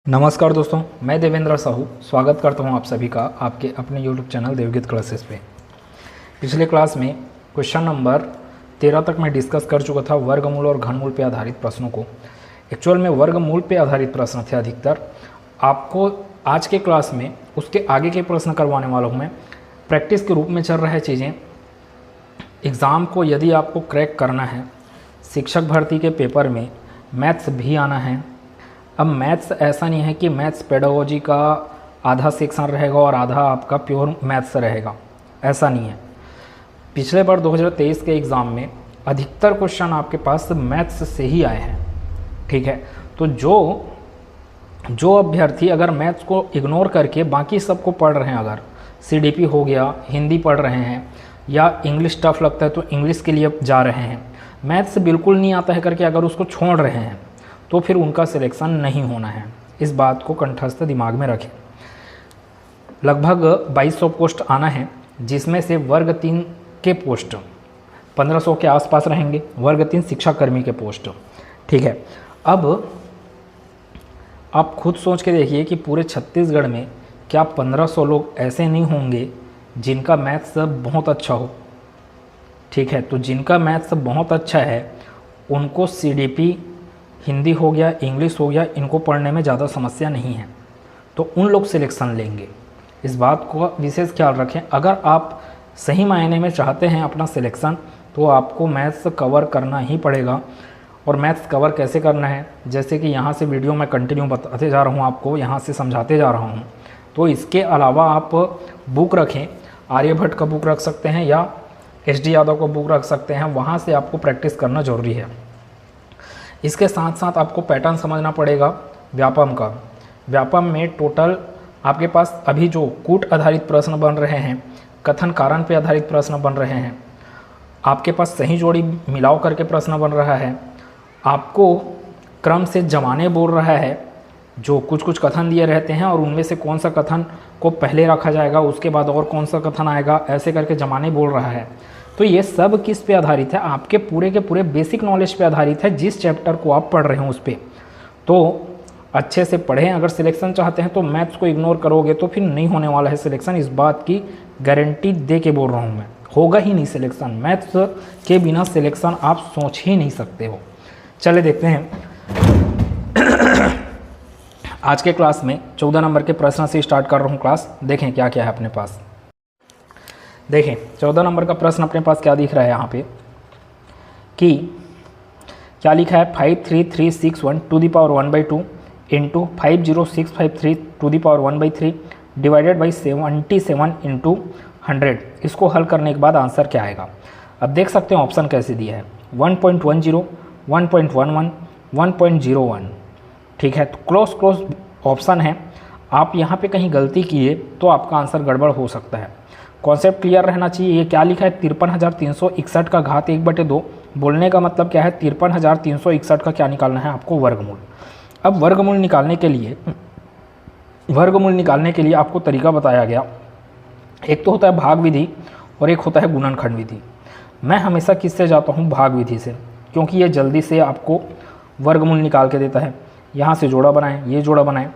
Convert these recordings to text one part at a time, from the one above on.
नमस्कार दोस्तों, मैं देवेंद्र साहू स्वागत करता हूं आप सभी का आपके अपने YouTube चैनल देवगीत क्लासेस पे। पिछले क्लास में क्वेश्चन नंबर 13 तक मैं डिस्कस कर चुका था वर्गमूल और घनमूल पे आधारित प्रश्नों को। एक्चुअल में वर्गमूल पे आधारित प्रश्न थे अधिकतर। आपको आज के क्लास में उसके आगे के प्रश्न करवाने वाला हूँ मैं। प्रैक्टिस के रूप में चल रहा है चीज़ें। एग्ज़ाम को यदि आपको क्रैक करना है, शिक्षक भर्ती के पेपर में मैथ्स भी आना है। अब मैथ्स ऐसा नहीं है कि मैथ्स पेडागोजी का आधा सेक्शन रहेगा और आधा आपका प्योर मैथ्स रहेगा, ऐसा नहीं है। पिछले बार 2023 के एग्ज़ाम में अधिकतर क्वेश्चन आपके पास मैथ्स से ही आए हैं, ठीक है। तो जो अभ्यर्थी अगर मैथ्स को इग्नोर करके बाकी सबको पढ़ रहे हैं, अगर सीडीपी हो गया, हिंदी पढ़ रहे हैं या इंग्लिश टफ लगता है तो इंग्लिश के लिए जा रहे हैं, मैथ्स बिल्कुल नहीं आता है करके अगर उसको छोड़ रहे हैं तो फिर उनका सिलेक्शन नहीं होना है। इस बात को कंठस्थ दिमाग में रखें। लगभग 2200 पोस्ट आना है, जिसमें से वर्ग 3 के पोस्ट 1500 के आसपास रहेंगे, वर्ग 3 शिक्षाकर्मी के पोस्ट, ठीक है। अब आप खुद सोच के देखिए कि पूरे छत्तीसगढ़ में क्या 1500 लोग ऐसे नहीं होंगे जिनका मैथ्स बहुत अच्छा हो, ठीक है। तो जिनका मैथ्स बहुत अच्छा है उनको सीडीपी, हिंदी हो गया, इंग्लिश हो गया, इनको पढ़ने में ज़्यादा समस्या नहीं है, तो उन लोग सिलेक्शन लेंगे। इस बात को विशेष ख्याल रखें। अगर आप सही मायने में चाहते हैं अपना सिलेक्शन तो आपको मैथ्स कवर करना ही पड़ेगा। और मैथ्स कवर कैसे करना है, जैसे कि यहाँ से वीडियो में कंटिन्यू बताते जा रहा हूँ, आपको यहाँ से समझाते जा रहा हूँ। तो इसके अलावा आप बुक रखें, आर्यभट्ट का बुक रख सकते हैं या SD यादव का बुक रख सकते हैं, वहाँ से आपको प्रैक्टिस करना ज़रूरी है। इसके साथ साथ आपको पैटर्न समझना पड़ेगा व्यापम का। व्यापम में टोटल आपके पास अभी जो कूट आधारित प्रश्न बन रहे हैं, कथन कारण पे आधारित प्रश्न बन रहे हैं, आपके पास सही जोड़ी मिलाव करके प्रश्न बन रहा है, आपको क्रम से जमाने बोल रहा है, जो कुछ कुछ कथन दिए रहते हैं और उनमें से कौन सा कथन को पहले रखा जाएगा, उसके बाद और कौन सा कथन आएगा, ऐसे करके जमाने बोल रहा है। तो ये सब किस पे आधारित है? आपके पूरे के पूरे बेसिक नॉलेज पे आधारित है, जिस चैप्टर को आप पढ़ रहे हो उस पर। तो अच्छे से पढ़ें। अगर सिलेक्शन चाहते हैं तो मैथ्स को इग्नोर करोगे तो फिर नहीं होने वाला है सिलेक्शन। इस बात की गारंटी दे के बोल रहा हूँ मैं, होगा ही नहीं सिलेक्शन। मैथ्स के बिना सिलेक्शन आप सोच ही नहीं सकते हो। चले देखते हैं आज के क्लास में 14 नंबर के प्रश्न से स्टार्ट कर रहा हूँ क्लास। देखें क्या क्या है अपने पास। देखें 14 नंबर का प्रश्न अपने पास क्या दिख रहा है यहाँ पे कि क्या लिखा है, 53361 to the power 1/2 into 50653 to the power 1/3 divided by 77 into 100। इसको हल करने के बाद आंसर क्या आएगा? अब देख सकते हैं ऑप्शन कैसे दिया है, 1.10, 1.11, 1.01, ठीक है। तो क्लोज ऑप्शन है। आप यहाँ पे कहीं गलती किए तो आपका आंसर गड़बड़ हो सकता है। कॉन्सेप्ट क्लियर रहना चाहिए। ये क्या लिखा है, 53,361 का घात 1/2। बोलने का मतलब क्या है, 53,361 का क्या निकालना है आपको, वर्गमूल। अब वर्गमूल निकालने के लिए आपको तरीका बताया गया। एक तो होता है भाग विधि और एक होता है गुणनखंड विधि। मैं हमेशा किससे जाता हूँ, भाग विधि से, क्योंकि ये जल्दी से आपको वर्गमूल निकाल के देता है। यहाँ से जोड़ा बनाएं, ये जोड़ा बनाएं,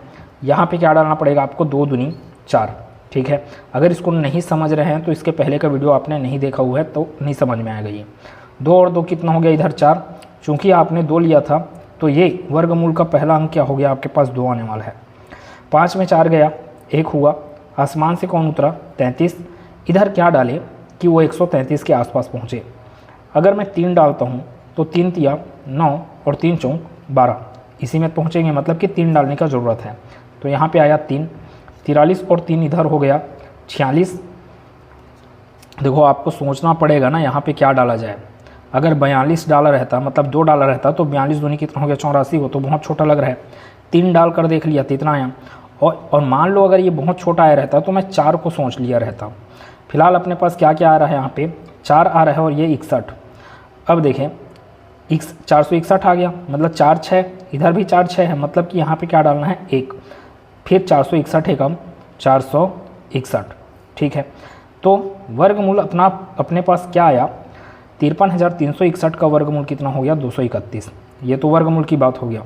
यहाँ पे क्या डालना पड़ेगा आपको, 2 दूनी 4, ठीक है। अगर इसको नहीं समझ रहे हैं तो इसके पहले का वीडियो आपने नहीं देखा हुआ है तो नहीं समझ में आएगा। ये 2 और 2 कितना हो गया, इधर 4। चूँकि आपने 2 लिया था तो ये वर्गमूल का पहला अंक क्या हो गया आपके पास, 2 आने वाला है। 5 में 4 गया, 1 हुआ। आसमान से कौन उतरा, 33। इधर क्या डाले कि वो 133 के आसपास पहुँचे। अगर मैं 3 डालता हूँ तो 3 तिया 9 और 3 चौक 12, इसी में पहुँचेंगे, मतलब कि 3 डालने का ज़रूरत है। तो यहाँ पे आया 3, 43 और 3 इधर हो गया 46। देखो आपको सोचना पड़ेगा ना यहाँ पे क्या डाला जाए। अगर 42 डाला रहता, मतलब 2 डाला रहता, तो 42 दूनी कितना हो गया, 84। हो तो बहुत छोटा लग रहा है। 3 डाल कर देख लिया तो इतना आया। और मान लो अगर ये बहुत छोटा आया रहता तो मैं 4 को सोच लिया रहता। फिलहाल अपने पास क्या क्या आ रहा है, यहाँ पे 4 आ रहा है और ये 61। अब देखें 461 आ गया, मतलब 4 6, इधर भी 4 6 है, मतलब कि यहाँ पे क्या डालना है, 1। फिर 461 है कम, 461, ठीक है। तो वर्गमूल अपने पास क्या आया, 53,361 का वर्गमूल कितना हो गया, 231। ये तो वर्गमूल की बात हो गया।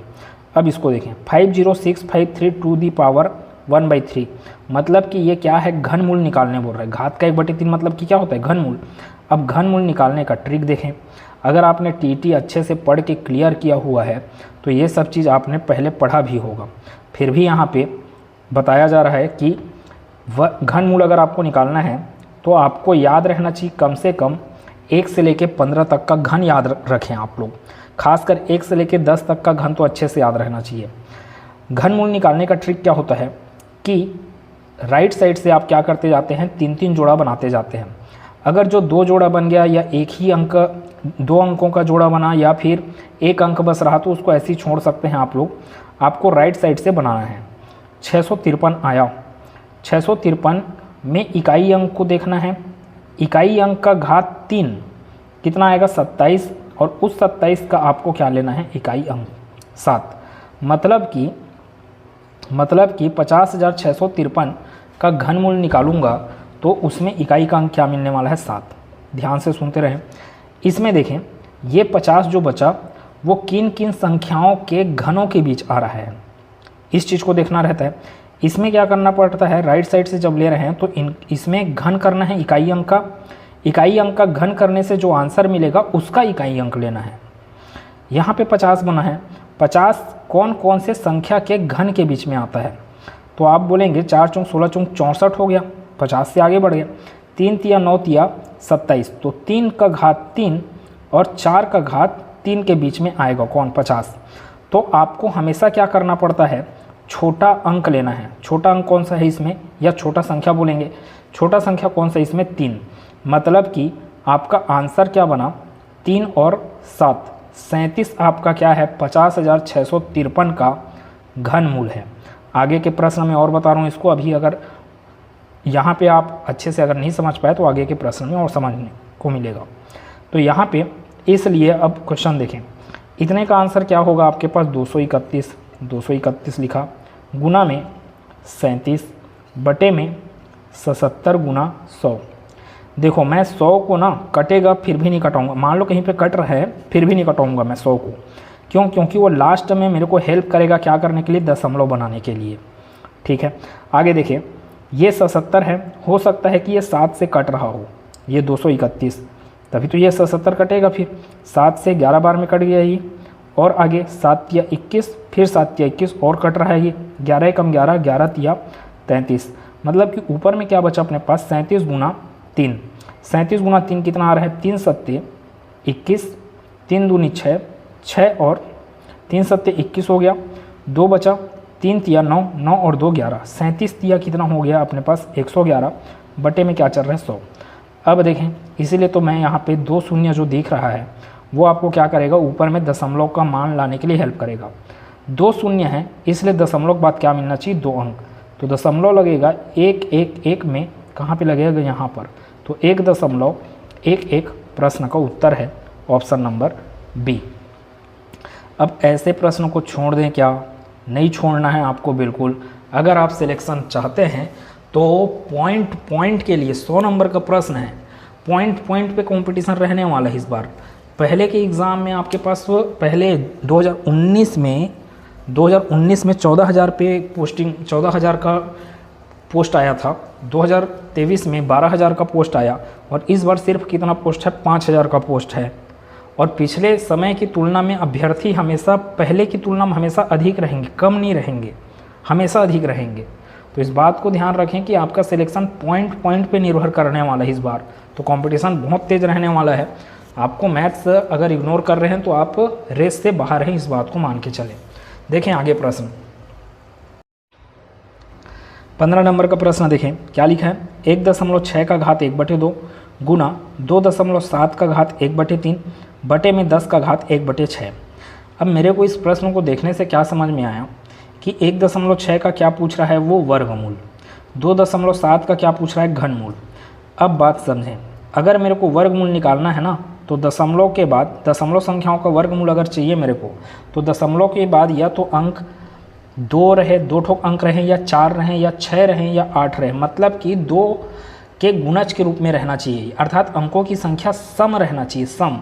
अब इसको देखें 50653 टू दी पावर 1/3, मतलब कि ये क्या है, घनमूल निकालने बोल रहा है। घात का 1/3 मतलब कि क्या होता है, घनमूल। अब घनमूल निकालने का ट्रिक देखें। अगर आपने टीटी अच्छे से पढ़ के क्लियर किया हुआ है तो ये सब चीज़ आपने पहले पढ़ा भी होगा, फिर भी यहाँ पे बताया जा रहा है कि घनमूल अगर आपको निकालना है तो आपको याद रहना चाहिए कम से कम 1 से लेके 15 तक का घन याद रखें आप लोग। खासकर 1 से लेके 10 तक का घन तो अच्छे से याद रहना चाहिए। घनमूल निकालने का ट्रिक क्या होता है कि राइट साइड से आप क्या करते जाते हैं, 3-3 जोड़ा बनाते जाते हैं। अगर जो 2 जोड़ा बन गया या एक ही अंक 2 अंकों का जोड़ा बना या फिर एक अंक बस रहा तो उसको ऐसे ही छोड़ सकते हैं आप लोग। आपको राइट साइड से बनाना है। 653 आया, 653 में इकाई अंक को देखना है। इकाई अंक का घात 3 कितना आएगा, 27, और उस 27 का आपको क्या लेना है, इकाई अंक 7। मतलब कि 50,653 का घनमूल निकालूंगा तो उसमें इकाई का अंक क्या मिलने वाला है, 7। ध्यान से सुनते रहें। इसमें देखें ये 50 जो बचा वो किन किन संख्याओं के घनों के बीच आ रहा है, इस चीज़ को देखना रहता है। इसमें क्या करना पड़ता है, राइट साइड से जब ले रहे हैं तो इसमें घन करना है इकाई अंक का। इकाई अंक का घन करने से जो आंसर मिलेगा उसका इकाई अंक लेना है। यहाँ पे 50 बना है, 50 कौन कौन से संख्या के घन के बीच में आता है, तो आप बोलेंगे 4 चौक 16 चौक 64 हो गया, 50 से आगे बढ़ गया। 3 तिया 9 तिया 27, तो 3 का घात 3 और 4 का घात 3 के बीच में आएगा कौन, 50। तो आपको हमेशा क्या करना पड़ता है, छोटा अंक लेना है। छोटा अंक कौन सा है इसमें, या छोटा संख्या बोलेंगे, छोटा संख्या कौन सा इसमें, 3। मतलब कि आपका आंसर क्या बना, 3 और 7, 37 आपका क्या है, 50,653 का घनमूल है। आगे के प्रश्न में और बता रहा हूँ इसको, अभी अगर यहाँ पे आप अच्छे से अगर नहीं समझ पाए तो आगे के प्रश्न में और समझने को मिलेगा। तो यहाँ पे इसलिए अब क्वेश्चन देखें, इतने का आंसर क्या होगा आपके पास, 231 लिखा, गुना में 37 बटे में 77 गुना 100। देखो मैं 100 को ना कटेगा फिर भी नहीं कटाऊंगा, मान लो कहीं पे कट रहा है फिर भी नहीं कटाऊंगा मैं 100 को, क्यों, क्योंकि वो लास्ट में मेरे को हेल्प करेगा क्या करने के लिए, दशमलव बनाने के लिए। ठीक है, आगे देखिए ये 77 है, हो सकता है कि ये 7 से कट रहा हो, ये 231, तभी तो ये 77 कटेगा, फिर 7 से 11 बार में कट गया ये, और आगे 7 तिया 21, फिर 7 तिया 21 और कट रहा है ये, 11 कम 11, 11 तिया 33, मतलब कि ऊपर में क्या बचा अपने पास, 37 गुना 3। 37 गुना 3 कितना आ रहा है, 3 सत्ते 21, 3 दूनी 6, 6 और 3 सत्ते 21 हो गया, 2 बचा, 3 तिया 9, 9 और 2 11, 37 तिया कितना हो गया अपने पास, 111 बटे में क्या चल रहा है, 100। अब देखें इसीलिए तो मैं यहाँ पे 2 शून्य जो दिख रहा है वो आपको क्या करेगा, ऊपर में दशमलव का मान लाने के लिए हेल्प करेगा। 2 शून्य है इसलिए दशमलव के बाद क्या मिलना चाहिए, 2 अंक, तो दशमलव लगेगा 111 में, कहाँ पे लगेगा, यहाँ पर, तो 1.11 प्रश्न का उत्तर है ऑप्शन नंबर बी। अब ऐसे प्रश्नों को छोड़ दें क्या, नहीं छोड़ना है आपको बिल्कुल। अगर आप सिलेक्शन चाहते हैं तो पॉइंट के लिए 100 नंबर का प्रश्न है, पॉइंट पे कंपटीशन रहने वाला है इस बार। पहले के एग्ज़ाम में आपके पास पहले 2019 में 14,000 पे पोस्टिंग, 14,000 का पोस्ट आया था, 2023 में 12,000 का पोस्ट आया, और इस बार सिर्फ कितना पोस्ट है, 5,000 का पोस्ट है। और पिछले समय की तुलना में अभ्यर्थी हमेशा पहले की तुलना में हमेशा अधिक रहेंगे, कम नहीं रहेंगे, हमेशा अधिक रहेंगे। तो इस बात को ध्यान रखें कि आपका सिलेक्शन पॉइंट पे निर्भर करने वाला है इस बार, तो कंपटीशन बहुत तेज़ रहने वाला है। आपको मैथ्स अगर इग्नोर कर रहे हैं तो आप रेस से बाहर हैं, इस बात को मान के चलें। देखें आगे प्रश्न, 15 नंबर का प्रश्न देखें क्या लिखा है, 1.6 का घात 1/2 गुना 2.7 का घात 1/3 बटे में 10 का घात 1/6। अब मेरे को इस प्रश्न को देखने से क्या समझ में आया कि 1.6 का क्या पूछ रहा है वो वर्गमूल, 2.7 का क्या पूछ रहा है घनमूल। अब बात समझें, अगर मेरे को वर्गमूल निकालना है ना तो दशमलव के बाद, दशमलव संख्याओं का वर्गमूल अगर चाहिए मेरे को, तो दशमलव के बाद या तो अंक 2 रहे, 2 ठोक अंक रहें, या 4 रहें, या 6 रहें, या 8 रहें, मतलब कि 2 के गुणज के रूप में रहना चाहिए, अर्थात अंकों की संख्या सम रहना चाहिए, सम।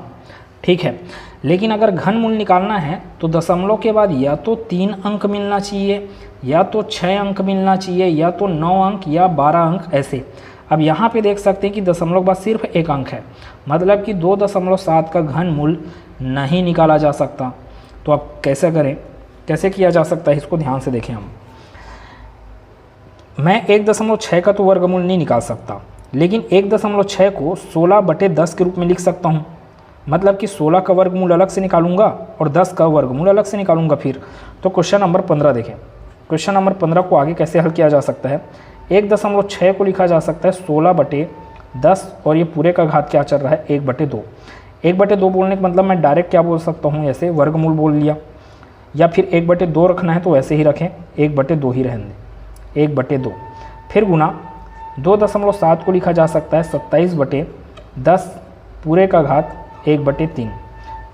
ठीक है, लेकिन अगर घनमूल निकालना है तो दशमलव के बाद या तो 3 अंक मिलना चाहिए, या तो 6 अंक मिलना चाहिए, या तो 9 अंक या 12 अंक ऐसे। अब यहाँ पे देख सकते हैं कि दशमलव के बाद सिर्फ 1 अंक है, मतलब कि 2.7 का घनमूल नहीं निकाला जा सकता। तो अब कैसे करें, कैसे किया जा सकता है, इसको ध्यान से देखें हम। मैं 1.6 का तो वर्गमूल नहीं निकाल सकता, लेकिन 1.6 को 16/10 के रूप में लिख सकता हूँ। मतलब कि 16 का वर्गमूल अलग से निकालूंगा और 10 का वर्गमूल अलग से निकालूंगा फिर। तो क्वेश्चन नंबर 15 देखें। क्वेश्चन नंबर 15 को आगे कैसे हल किया जा सकता है। 1.6 को लिखा जा सकता है 16/10 और ये पूरे का घात क्या चल रहा है 1/2। 1/2 बोलने का मतलब मैं डायरेक्ट क्या बोल सकता हूँ, ऐसे वर्गमूल बोल लिया, या फिर 1/2 रखना है तो वैसे ही रखें, 1/2 ही रहने दें, 1/2। फिर गुना 2.7 को लिखा जा सकता है 27/10 पूरे का घात 1/3।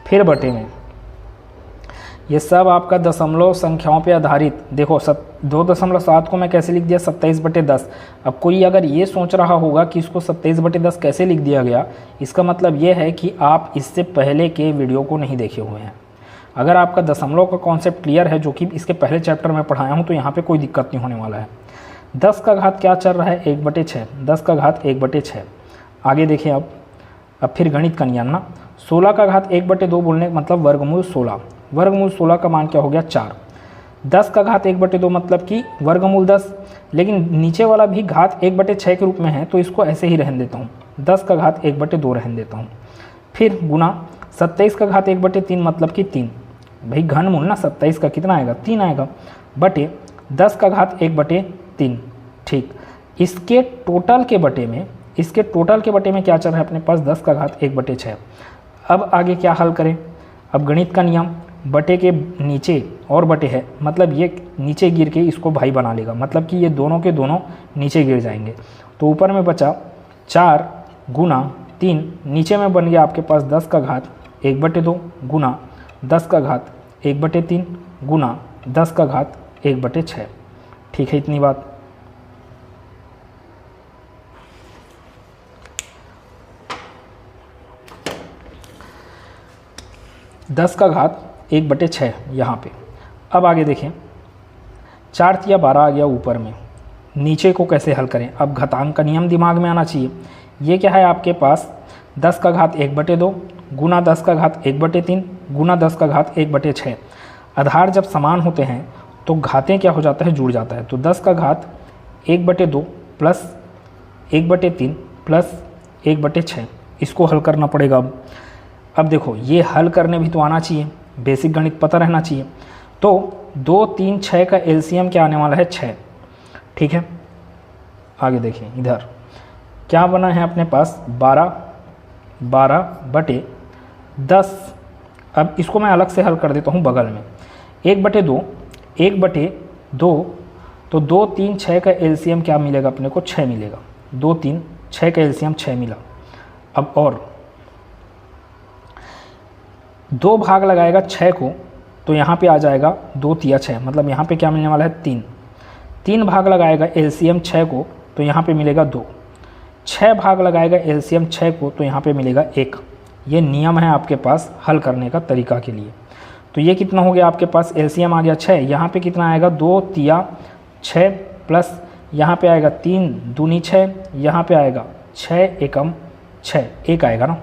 फिर बटे में ये सब आपका दशमलव संख्याओं पे आधारित। देखो 2.7 को मैं कैसे लिख दिया 27/10। अब कोई अगर ये सोच रहा होगा कि इसको 27/10 कैसे लिख दिया गया, इसका मतलब ये है कि आप इससे पहले के वीडियो को नहीं देखे हुए हैं। अगर आपका दशमलव का कॉन्सेप्ट क्लियर है, जो कि इसके पहले चैप्टर में पढ़ाया हूँ, तो यहाँ पर कोई दिक्कत नहीं होने वाला है। 10 का घात क्या चल रहा है 1/6, 10 का घात 1/6। आगे देखिए अब फिर गणित का नियम ना, 16 का घात 1/2 बोलने का मतलब वर्गमूल 16। वर्गमूल 16 का मान क्या हो गया 4। 10 का घात 1/2 मतलब कि वर्गमूल 10, लेकिन नीचे वाला भी घात 1/6 के रूप में है, तो इसको ऐसे ही रहने देता हूँ, 10 का घात 1/2 रहने देता हूँ। फिर गुना 27 का घात 1/3 मतलब कि 3। भाई घनमूल ना 27 का कितना आएगा 3 आएगा, बटे 10 का घात 1/3। ठीक, इसके टोटल के बटे में क्या चल रहा है अपने पास 10 का घात 1/6। अब आगे क्या हल करें। अब गणित का नियम, बटे के नीचे और बटे है, मतलब ये नीचे गिर के इसको भाई बना लेगा, मतलब कि ये दोनों के दोनों नीचे गिर जाएंगे। तो ऊपर में बचा 4 गुना 3, नीचे में बन गया आपके पास 10 का घात 1/2 गुना 10 का घात 1/3 गुना 10 का घात 1/6। ठीक है, इतनी बात। दस का घात 1/6 यहाँ पे। अब आगे देखें, 4 या 12 आ गया ऊपर में, नीचे को कैसे हल करें। अब घातांक का नियम दिमाग में आना चाहिए। ये क्या है आपके पास 10 का घात 1/2 गुना 10 का घात 1/3 गुना 10 का घात 1/6। आधार जब समान होते हैं तो घातें क्या हो जाता है, जुड़ जाता है। तो 10 का घात 1/2 प्लस 1/3 प्लस 1/6, इसको हल करना पड़ेगा। अब देखो ये हल करने भी तो आना चाहिए, बेसिक गणित पता रहना चाहिए। तो 2, 3, 6 का एलसीएम क्या आने वाला है 6। ठीक है, आगे देखिए इधर क्या बना है अपने पास 12/10। अब इसको मैं अलग से हल कर देता हूँ बगल में, 1/2 तो 2, 3, 6 का एलसीएम क्या मिलेगा अपने को 6 मिलेगा। 2, 3, 6 का एलसीएम 6 मिला। अब और 2 भाग लगाएगा 6 को, तो यहाँ पे आ जाएगा 2 तिया 6, मतलब यहाँ पे क्या मिलने वाला है 3। 3 भाग लगाएगा एलसीएम 6 को, तो यहाँ पे मिलेगा 2। 6 भाग लगाएगा एलसीएम 6 को, तो यहाँ पे मिलेगा 1। ये नियम है आपके पास हल करने का तरीका के लिए। तो ये कितना हो गया आपके पास, एलसीएम आ गया 6, यहाँ पे कितना आएगा 2 तिया 6 प्लस यहाँ पे आएगा 3 दूनी 6, यहाँ पे आएगा 6 एकम 6, 1 आएगा ना।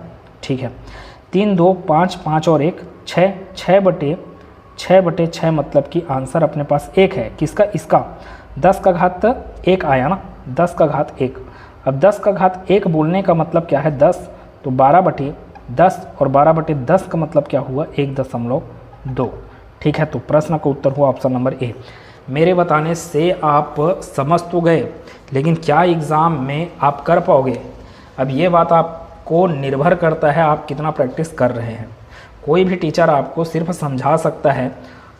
ठीक है, 3, 2, 5, 5 और 1 6, 6/6 मतलब कि आंसर अपने पास 1 है। किसका, इसका 10 का घात 1 आया ना, 10 का घात 1। अब 10 का घात 1 बोलने का मतलब क्या है 10, तो 12/10 और 12/10 का मतलब क्या हुआ 1.2। ठीक है, तो प्रश्न का उत्तर हुआ ऑप्शन नंबर ए। मेरे बताने से आप समझ तो गए, लेकिन क्या एग्ज़ाम में आप कर पाओगे, अब ये बात आपको निर्भर करता है आप कितना प्रैक्टिस कर रहे हैं। कोई भी टीचर आपको सिर्फ समझा सकता है,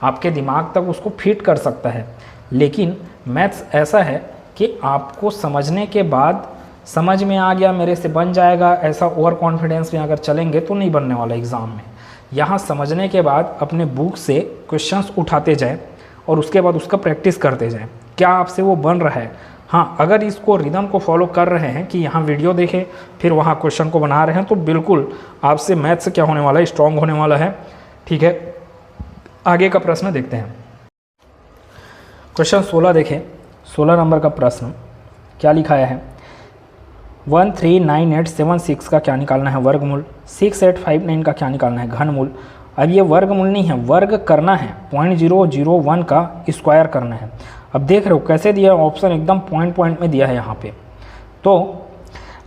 आपके दिमाग तक उसको फिट कर सकता है, लेकिन मैथ्स ऐसा है कि आपको समझने के बाद समझ में आ गया मेरे से बन जाएगा, ऐसा ओवर कॉन्फिडेंस में अगर चलेंगे तो नहीं बनने वाला एग्ज़ाम में। यहाँ समझने के बाद अपने बुक से क्वेश्चंस उठाते जाएं और उसके बाद उसका प्रैक्टिस करते जाएं। क्या आपसे वो बन रहा है हाँ, अगर इसको रिदम को फॉलो कर रहे हैं कि यहाँ वीडियो देखें फिर वहाँ क्वेश्चन को बना रहे हैं, तो बिल्कुल आपसे मैथ्स क्या होने वाला है, स्ट्रॉन्ग होने वाला है। ठीक है, आगे का प्रश्न देखते हैं। क्वेश्चन 16 देखें, 16 नंबर का प्रश्न क्या लिखाया है। 139876 का क्या निकालना है वर्गमूल, 6859 का क्या निकालना है घनमूल। अब ये वर्गमूल नहीं है, वर्ग करना है, 0.001 का स्क्वायर करना है। अब देख रहे हो कैसे दिया, ऑप्शन एकदम पॉइंट पॉइंट में दिया है यहाँ पे। तो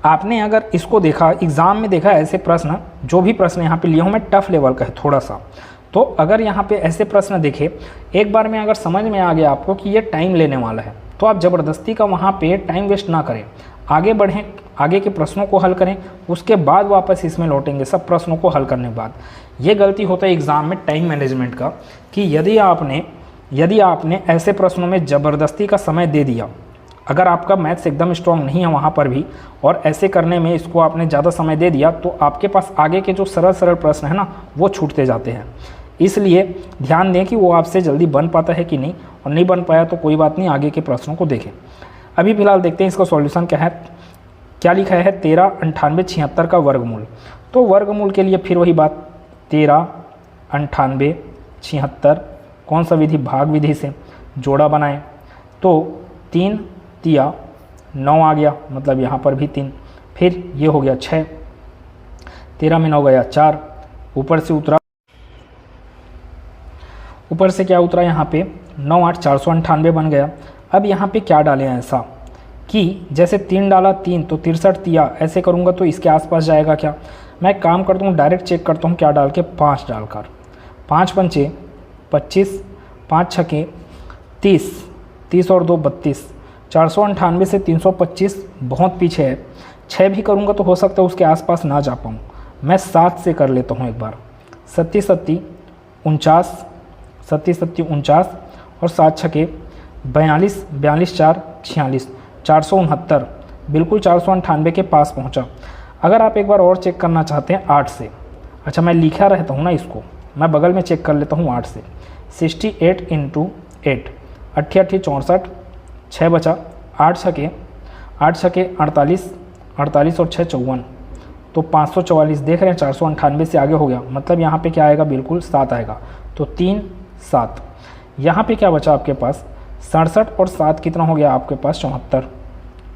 आपने अगर इसको देखा, एग्ज़ाम में देखा ऐसे प्रश्न, जो भी प्रश्न यहाँ पे लिए हूँ मैं टफ लेवल का है थोड़ा सा, तो अगर यहाँ पे ऐसे प्रश्न देखे एक बार में अगर समझ में आ गया आपको कि ये टाइम लेने वाला है, तो आप ज़बरदस्ती का वहाँ पे टाइम वेस्ट ना करें, आगे बढ़ें, आगे के प्रश्नों को हल करें, उसके बाद वापस इसमें लौटेंगे सब प्रश्नों को हल करने के बाद। ये गलती होता है एग्ज़ाम में टाइम मैनेजमेंट का, कि यदि आपने ऐसे प्रश्नों में ज़बरदस्ती का समय दे दिया, अगर आपका मैथ्स एकदम स्ट्रॉन्ग नहीं है वहाँ पर भी, और ऐसे करने में इसको आपने ज़्यादा समय दे दिया, तो आपके पास आगे के जो सरल सरल प्रश्न है ना, वो छूटते जाते हैं। इसलिए ध्यान दें कि वो आपसे जल्दी बन पाता है कि नहीं, और नहीं बन पाया तो कोई बात नहीं, आगे के प्रश्नों को देखें। अभी फिलहाल देखते हैं इसका सॉल्यूशन क्या है। क्या लिखा है 139876 का वर्गमूल। तो वर्गमूल के लिए फिर वही बात, 139876 कौन सा विधि, भाग विधि से जोड़ा बनाएं। तो 3 तिया 9 आ गया, मतलब यहाँ पर भी 3, फिर ये हो गया 6, 13 में 9 गया 4, ऊपर से उतरा, ऊपर से क्या उतरा यहाँ पे 9 8 498 बन गया। अब यहाँ पे क्या डालें ऐसा कि जैसे 3 डाला 3 तो 63 तिया, ऐसे करूँगा तो इसके आसपास जाएगा क्या। मैं काम करता हूँ, डायरेक्ट चेक करता हूँ क्या डाल के, 5 डालकर, 5 पंचे 25, 5 छके 30, 30 और 2 32, 498 से 325 बहुत पीछे है। 6 भी करूँगा तो हो सकता है उसके आसपास ना जा पाऊँ, मैं 7 से कर लेता हूँ एक बार, 37 37 49, 37 37 49 और 7 छके 42, 42 4 46, 469, बिल्कुल 498 के पास पहुंचा। अगर आप एक बार और चेक करना चाहते हैं 8 से, अच्छा मैं लिखा रहता हूं ना इसको, मैं बगल में चेक कर लेता हूं 8 से, 68 इंटू 8, 88 64, 6 बचा, 8 छके 48, 48 और 6 54, तो 544। देख रहे हैं 498 से आगे हो गया, मतलब यहाँ पे क्या आएगा, बिल्कुल 7 आएगा। तो 3 7, यहाँ पे क्या बचा आपके पास 67 और 7 कितना हो गया आपके पास 74।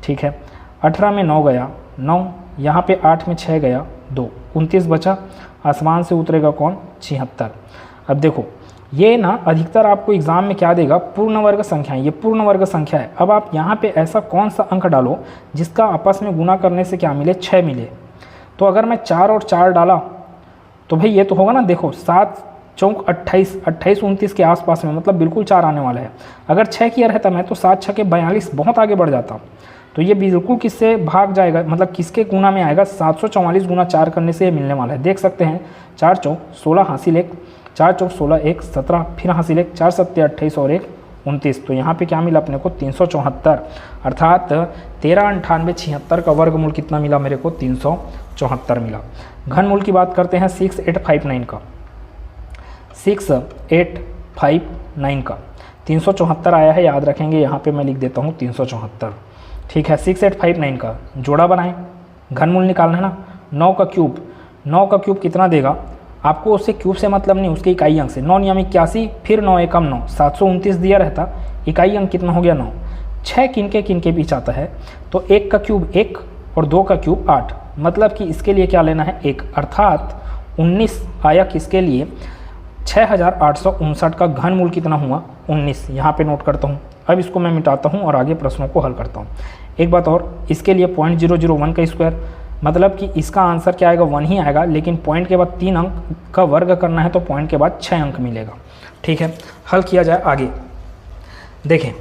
ठीक है, 18 में 9 गया 9, यहाँ पे 8 में 6 गया 2, 29 बचा, आसमान से उतरेगा कौन 76। अब देखो ये ना अधिकतर आपको एग्जाम में क्या देगा, पूर्ण वर्ग संख्या, ये पूर्ण वर्ग संख्या है। अब आप यहाँ पे ऐसा कौन सा अंक डालो जिसका आपस में गुना करने से क्या मिले, 6 मिले। तो अगर मैं 4 और 4 डाला तो भाई ये तो होगा ना, देखो 7 चौक 28, 28 29 के आसपास में, मतलब बिल्कुल 4 आने वाला है। अगर 6 किया रहता मैं तो 7 6 के 42, बहुत आगे बढ़ जाता। तो ये बिल्कुल किससे भाग जाएगा, मतलब किसके गुना में आएगा, 744 गुना 4 करने से ये मिलने वाला है। देख सकते हैं 4 चौक 16 हासिल 1, 4 चौक 16 1 17, फिर हासिल 1, 4 7 28 और 1 29। तो यहाँ पे क्या मिला अपने को 374, अर्थात 139876 का वर्गमूल कितना मिला मेरे को, 374 मिला। घनमूल की बात करते हैं 6859 का, 6859 का 374 आया है, याद रखेंगे, यहाँ पे मैं लिख देता हूँ 374। ठीक है, 6859 का जोड़ा बनाएं, घनमूल निकालना है ना। 9 का क्यूब, 9 का क्यूब कितना देगा आपको, उससे क्यूब से मतलब नहीं, उसके इकाई अंक से। 9 नियम 81, फिर 9 एकम 9, 729 दिया रहता, इकाई अंक कितना हो गया 9। 6 किनके बीच आता है, तो 1 का क्यूब 1 और 2 का क्यूब 8, मतलब कि इसके लिए क्या लेना है 1, अर्थात 19 आया किसके लिए, 6859 का घनमूल कितना हुआ 19। यहाँ पे नोट करता हूँ। अब इसको मैं मिटाता हूँ और आगे प्रश्नों को हल करता हूँ। एक बात और, इसके लिए 0.001 का स्क्वायर, मतलब कि इसका आंसर क्या आएगा 1 ही आएगा, लेकिन पॉइंट के बाद 3 अंक का वर्ग करना है तो पॉइंट के बाद 6 अंक मिलेगा। ठीक है, हल किया जाए आगे। देखें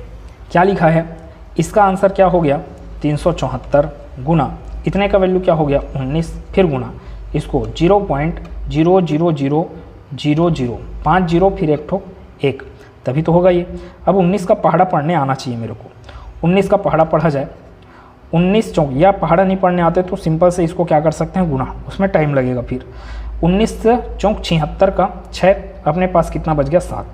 क्या लिखा है, इसका आंसर क्या हो गया 374 गुना इतने का वैल्यू क्या हो गया 19, फिर गुना इसको 0.00000, 5 जीरो फिर एक ठो 1, तभी तो होगा ये। अब 19 का पहाड़ा पढ़ने आना चाहिए मेरे को, 19 का पहाड़ा पढ़ा जाए, 19 चौक, या पहाड़ा नहीं पढ़ने आते तो सिंपल से इसको क्या कर सकते हैं गुना, उसमें टाइम लगेगा। फिर 19 चौक 76 का 6, अपने पास कितना बच गया 7,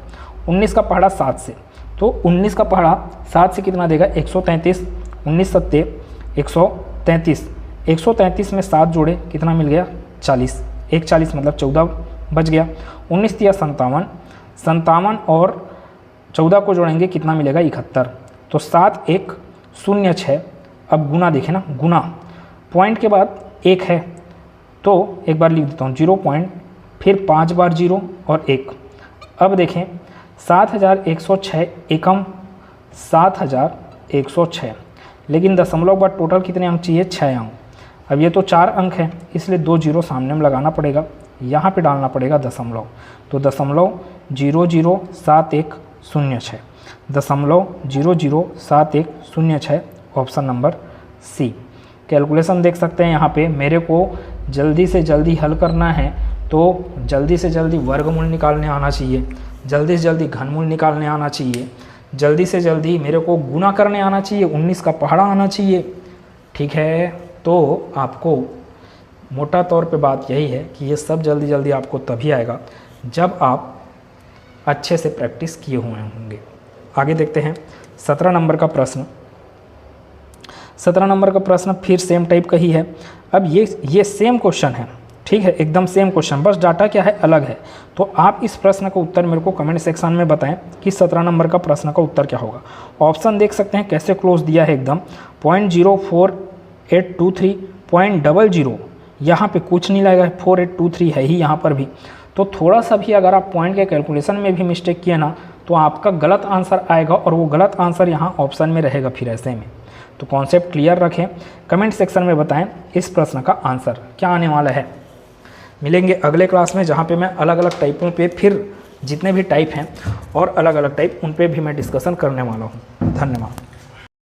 19 का पहाड़ा 7 से, तो 19 का पहाड़ा 7 से कितना देगा 133, 19 सत्ते 133, 133 में 7 जोड़े कितना मिल गया 40, 1 40 मतलब 14 बच गया। 19 तिया 57, 57 और 14 को जोड़ेंगे कितना मिलेगा 71, तो 7 1 0 6। अब गुना देखें ना, गुना पॉइंट के बाद 1 है तो एक बार लिख देता हूँ 0 पॉइंट, फिर 5 बार 0 और 1। अब देखें 7106 एकम 7106, लेकिन दशमलव बाद टोटल कितने अंक चाहिए 6 अंक। अब ये तो 4 अंक है इसलिए 2 जीरो सामने में लगाना पड़ेगा, यहाँ पे डालना पड़ेगा दशमलव, तो 0.007106, 0.007106, ऑप्शन नंबर सी। कैलकुलेशन देख सकते हैं यहाँ पे, मेरे को जल्दी से जल्दी हल करना है तो जल्दी से जल्दी वर्गमूल निकालने आना चाहिए, जल्दी से जल्दी घनमूल निकालने आना चाहिए, जल्दी से जल्दी मेरे को गुना करने आना चाहिए, 19 का पहाड़ा आना चाहिए। ठीक है, तो आपको मोटा तौर पे बात यही है कि ये सब जल्दी जल्दी आपको तभी आएगा जब आप अच्छे से प्रैक्टिस किए हुए होंगे। आगे देखते हैं 17 नंबर का प्रश्न। 17 नंबर का प्रश्न फिर सेम टाइप का ही है। अब ये सेम क्वेश्चन है, ठीक है, एकदम सेम क्वेश्चन, बस डाटा क्या है अलग है। तो आप इस प्रश्न का उत्तर मेरे को कमेंट सेक्शन में बताएं कि 17 नंबर का प्रश्न का उत्तर क्या होगा। ऑप्शन देख सकते हैं कैसे क्लोज दिया है एकदम, 0.04823, 0.00, यहाँ पे कुछ नहीं लगेगा, 4823 है ही यहाँ पर भी। तो थोड़ा सा भी अगर आप पॉइंट के कैलकुलेशन में भी मिस्टेक किए ना तो आपका गलत आंसर आएगा और वो गलत आंसर यहाँ ऑप्शन में रहेगा फिर ऐसे में। तो कॉन्सेप्ट क्लियर रखें, कमेंट सेक्शन में बताएं इस प्रश्न का आंसर क्या आने वाला है। मिलेंगे अगले क्लास में जहाँ पे मैं अलग अलग टाइपों पे फिर जितने भी टाइप हैं और अलग अलग टाइप उन पे भी मैं डिस्कशन करने वाला हूँ। धन्यवाद।